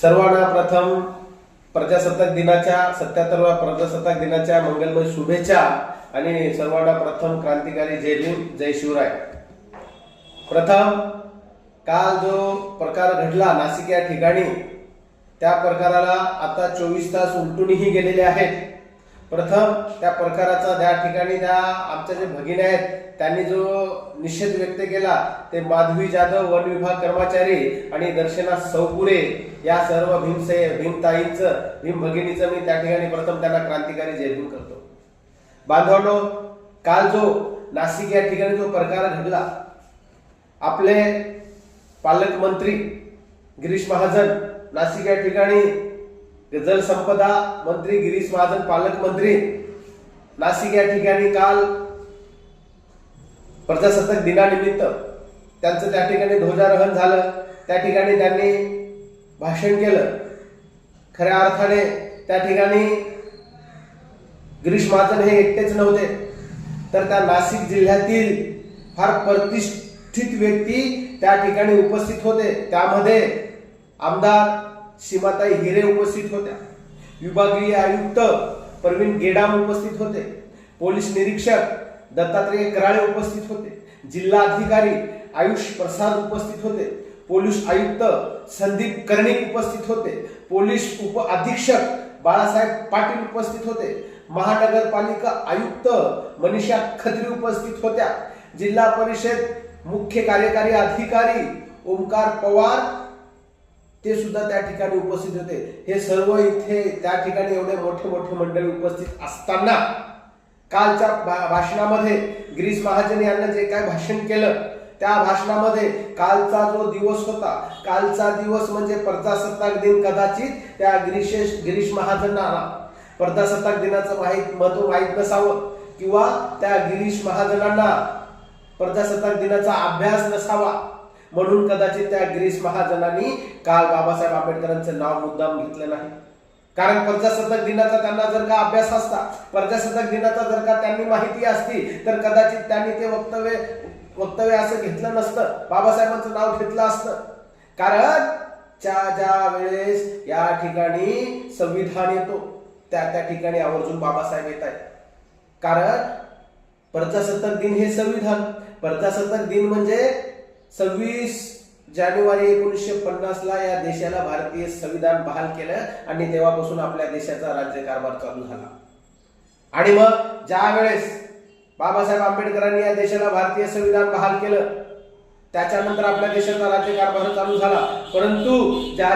सर्वांना प्रथम प्रजासत्ताक दिनाच्या 77व्या प्रजासत्ताक दिनाच्या मंगलमय शुभेच्छा आणि सर्वांना प्रथम क्रांतिकारी जय भीम जय शिवराय। प्रथम काल जो प्रकार घडला नाशिक या ठिकाणी त्या प्रकाराला आता 24 तास उलटूनही गेलेले आहेत। प्रथम त्या प्रकाराचा त्या ठिकाणी त्या आमच्या जे भगिनी आहेत त्यांनी जो निषेध व्यक्त केला ते माधवी जाधव वन विभाग कर्मचारी आणि दर्शना सौपुरे या सर्व भीमताईंचं भीम भगिनीचं मी त्या ठिकाणी प्रथम त्यांना क्रांतिकारी जय भीम करतो। बांधवांनो, काल जो नाशिक या ठिकाणी जो प्रकार घडला, आपले पालकमंत्री गिरीश महाजन नाशिक या ठिकाणी जलसंपदा मंत्री गिरीश महाजन पालकमंत्री नाशिक या ठिकाणी काल प्रजासत्ताक दिनानिमित्त त्यांचं त्या ठिकाणी ध्वजारोहण झालं। त्या ठिकाणी त्यांनी भाषण केलं। खऱ्या अर्थाने त्या ठिकाणी गिरीश महाजन हे एकटेच नव्हते, तर त्या नाशिक जिल्ह्यातील फार प्रतिष्ठित व्यक्ती त्या ठिकाणी उपस्थित होते। त्यामध्ये आमदार सीमाताई हिरे उपस्थित होत्या, विभागीय आयुक्त प्रवीण गेडाम उपस्थित होते, पोलीस निरीक्षक दत्तात्रय कराळे उपस्थित होते, जिल्हा अधिकारी आयुष प्रसाद उपस्थित होते, पोलीस आयुक्त संदीप कर्णिक उपस्थित होते, पोलीस उप अधीक्षक बाळासाहेब पाटील उपस्थित होते, महानगरपालिका आयुक्त मनीषा खत्री उपस्थित होत्या, जिल्हा परिषद मुख्य कार्यकारी अधिकारी ओमकार पवार ते सुद्धा त्या ठिकाणी उपस्थित होते। हे सर्व इथे त्या ठिकाणी एवढे मोठे मोठे मंडळी उपस्थित असताना कालच्या भाषणामध्ये गिरीश महाजन यांनी जे काय भाषण केलं त्या भाषणामध्ये कालचा जो दिवस होता, कालचा दिवस म्हणजे प्रजासत्ताक दिन, कदाचित त्या गिरीश महाजनांना प्रजासत्ताक दिनाचं महत्व माहीत नसावं किंवा त्या गिरीश महाजनांना प्रजासत्ताक दिनाचा अभ्यास नसावा, म्हणून कदाचित त्या गिरीश महाजनांनी काल बाबासाहेब आंबेडकरांचं नाव मुद्दाम घेतलं नाही। कारण प्रजासत्ताक दिनाचा त्यांना जर का अभ्यास असता, प्रजासत्ताक दिनाचा जर का त्यांनी माहिती असती, तर कदाचित त्यांनी ते वक्तव्य असं घेतलं नसतं, बाबासाहेबांचं नाव घेतलं असतं। कारण ज्या वेळेस या ठिकाणी संविधान येतो त्या ठिकाणी आवर्जून बाबासाहेब येत आहेत। कारण प्रजासत्ताक दिन हे संविधान, प्रजासत्ताक दिन म्हणजे 26 जानेवारी 1950 ला या देशाला भारतीय संविधान बहाल केलं आणि तेव्हापासून आपल्या देशाचा राज्यकारभार चालू झाला। आणि मग ज्या वेळेस बाबासाहेब आंबेडकरांनी या देशाला भारतीय संविधान बहाल केलं त्याच्यानंतर आपल्या देशाचा राज्यकारभार चालू झाला। परंतु ज्या